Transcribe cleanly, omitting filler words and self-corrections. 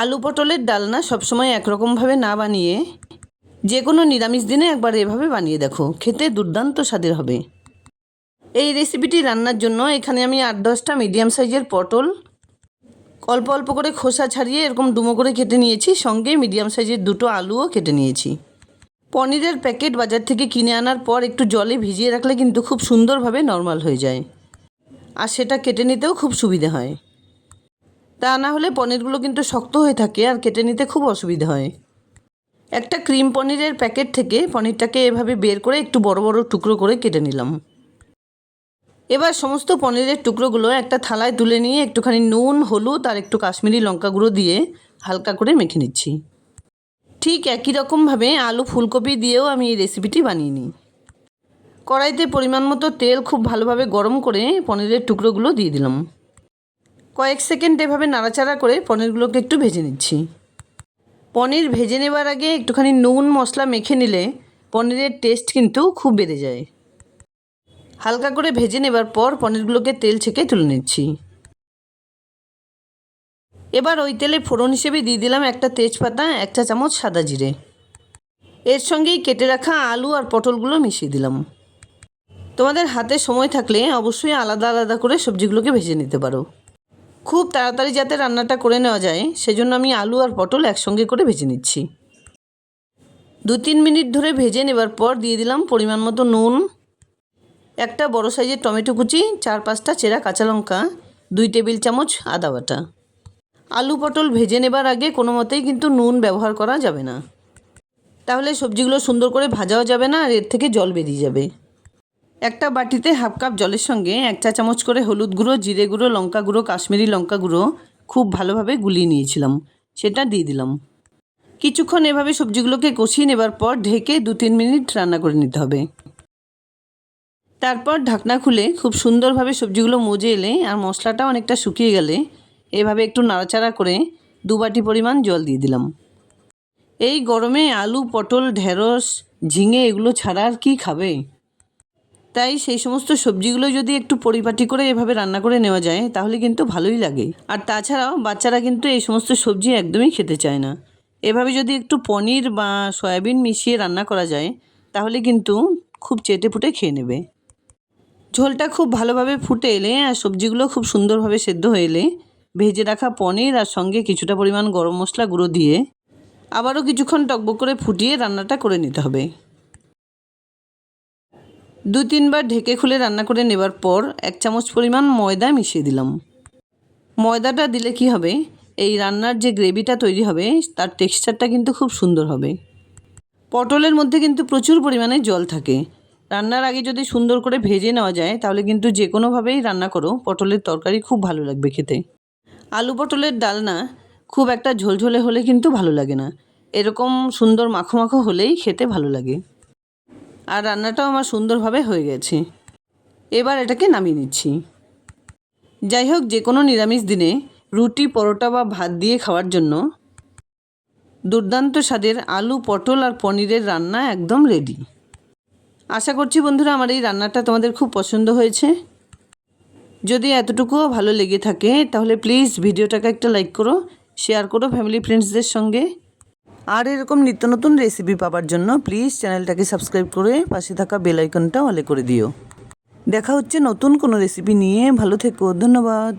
আলু পটলের ডালনা সবসময় একরকমভাবে না বানিয়ে যে কোনো নিরামিষ দিনে একবার এভাবে বানিয়ে দেখো, খেতে দুর্দান্ত স্বাদের হবে। এই রেসিপিটি রান্নার জন্য এখানে আমি 8-10টা মিডিয়াম সাইজের পটল অল্প অল্প করে খোসা ছাড়িয়ে এরকম ডুমো করে কেটে নিয়েছি, সঙ্গে মিডিয়াম সাইজের 2টো আলুও কেটে নিয়েছি। পনিরের প্যাকেট বাজার থেকে কিনে আনার পর একটু জলে ভিজিয়ে রাখলে কিন্তু খুব সুন্দরভাবে নরমাল হয়ে যায়, আর সেটা কেটে নিতেও খুব সুবিধে হয়। তা না হলে পনিরগুলো কিন্তু শক্ত হয়ে থাকে আর কেটে নিতে খুব অসুবিধা হয়। একটা ক্রিম পনিরের প্যাকেট থেকে পনিরটাকে এভাবে বের করে একটু বড় বড় টুকরো করে কেটে নিলাম। এবার সমস্ত পনিরের টুকরোগুলো একটা থালায় তুলে নিয়ে একটুখানি নুন, হলুদ আর একটু কাশ্মীরি লঙ্কা গুঁড়ো দিয়ে হালকা করে মেখে নিচ্ছি। ঠিক একই রকমভাবে আলু ফুলকপি দিয়েও আমি এই রেসিপিটি বানিয়ে নিই। কড়াইতে পরিমাণ মতো তেল খুব ভালোভাবে গরম করে পনিরের টুকরোগুলো দিয়ে দিলাম। কয়েক সেকেন্ড এভাবে নাড়াচাড়া করে পনিরগুলোকে একটু ভেজে নিচ্ছি। পনির ভেজে নেবার আগে একটুখানি নুন মশলা মেখে নিলে পনিরের টেস্ট কিন্তু খুব বেড়ে যায়। হালকা করে ভেজে নেবার পর পনিরগুলোকে তেল ছেঁকে তুলে নিচ্ছি। এবার ওই তেলে ফোড়ন হিসেবে দিয়ে দিলাম একটা তেজপাতা, 1 চা চামচ সাদা জিরে। এর সঙ্গেই কেটে রাখা আলু আর পটলগুলো মিশিয়ে দিলাম। তোমাদের হাতে সময় থাকলে অবশ্যই আলাদা আলাদা করে সবজিগুলোকে ভেজে নিতে পারো। খুব তাড়াতাড়ি যাতে রান্নাটা করে নেওয়া যায় সেজন্য আমি আলু আর পটল একসঙ্গে করে ভেজে নিচ্ছি। 2-3 মিনিট ধরে ভেজে নেবার পর দিয়ে দিলাম পরিমাণ মতো নুন, একটা বড় সাইজের টমেটো কুচি, 4-5টা চেরা কাঁচা লঙ্কা, 2 টেবিল চামচ আদা বাটা। আলু পটল ভেজে নেবার আগে কোনো মতেই কিন্তু নুন ব্যবহার করা যাবে না, তাহলে সবজিগুলো সুন্দর করে ভাজাও যাবে না আর এর থেকে জল বেরিয়ে যাবে। একটা বাটিতে 1/2 কাপ জলের সঙ্গে 1 চা চামচ করে হলুদ গুঁড়ো, জিরে গুঁড়ো, লঙ্কা গুঁড়ো, কাশ্মীরি লঙ্কা গুঁড়ো খুব ভালোভাবে গুলিয়ে নিয়েছিলাম, সেটা দিয়ে দিলাম। কিছুক্ষণ এভাবে সবজিগুলোকে কষিয়ে নেবার পর ঢেকে 2-3 মিনিট রান্না করে নিতে হবে। তারপর ঢাকনা খুলে খুব সুন্দরভাবে সবজিগুলো মজে এলে আর মশলাটা অনেকটা শুকিয়ে গেলে এভাবে একটু নাড়াচাড়া করে 2 বাটি পরিমাণ জল দিয়ে দিলাম। এই গরমে আলু, পটল, ঢেঁড়স, ঝিঙে এগুলো ছাড়া আর কী খাবে? তাই সেই সমস্ত সবজিগুলো যদি একটু পরিপাটি করে এভাবে রান্না করে নেওয়া যায় তাহলে কিন্তু ভালোই লাগে। আর তাছাড়াও বাচ্চারা কিন্তু এই সমস্ত সবজি একদমই খেতে চায় না। এভাবে যদি একটু পনির বা সয়াবিন মিশিয়ে রান্না করা যায় তাহলে কিন্তু খুব চেটেপুটে খেয়ে নেবে। ঝোলটা খুব ভালোভাবে ফুটে এলে আর সবজিগুলো খুব সুন্দরভাবে সেদ্ধ হয়ে এলে ভেজে রাখা পনির আর সঙ্গে কিছুটা পরিমাণ গরম মশলা গুঁড়ো দিয়ে আবারও কিছুক্ষণ টকবক করে ফুটিয়ে রান্নাটা করে নিতে হবে। 2-3 বার ঢেকে খুলে রান্না করে নেবার পর 1 চামচ পরিমাণ ময়দা মিশিয়ে দিলাম। ময়দাটা দিলে কি হবে, এই রান্নার যে গ্রেভিটা তৈরি হবে তার টেক্সচারটা কিন্তু খুব সুন্দর হবে। পটলের মধ্যে কিন্তু প্রচুর পরিমাণে জল থাকে। রান্নার আগে যদি সুন্দর করে ভেজে নেওয়া যায় তাহলে কিন্তু যে কোনোভাবেই রান্না করো পটলের তরকারি খুব ভালো লাগবে খেতে। আলু পটলের ডালনা খুব একটা ঝোলঝোলে হলে কিন্তু ভালো লাগে না, এরকম সুন্দর মাখো মাখো হলেই খেতে ভালো লাগে। আর রান্নাটাও আমার সুন্দরভাবে হয়ে গেছে। এবার এটাকে নামিয়ে নিচ্ছি। যাই হোক, যে কোনো নিরামিষ দিনে রুটি, পরোটা বা ভাত দিয়ে খাওয়ার জন্য দুর্দান্ত স্বাদের আলু, পটল আর পনিরের রান্না একদম রেডি। আশা করছি বন্ধুরা আমার এই রান্নাটা তোমাদের খুব পছন্দ হয়েছে। যদি এতটুকুও ভালো লেগে থাকে তাহলে প্লিজ ভিডিওটাকে একটা লাইক করো, শেয়ার করো ফ্যামিলি ফ্রেন্ডসদের সঙ্গে। আর এরকম নিত্য নতুন রেসিপি পাওয়ার জন্য প্লিজ চ্যানেলটাকে সাবস্ক্রাইব করে পাশে থাকা বেল আইকনটা অলে করে দিও। দেখা হচ্ছে নতুন কোনো রেসিপি নিয়ে। ভালো থেকো, ধন্যবাদ।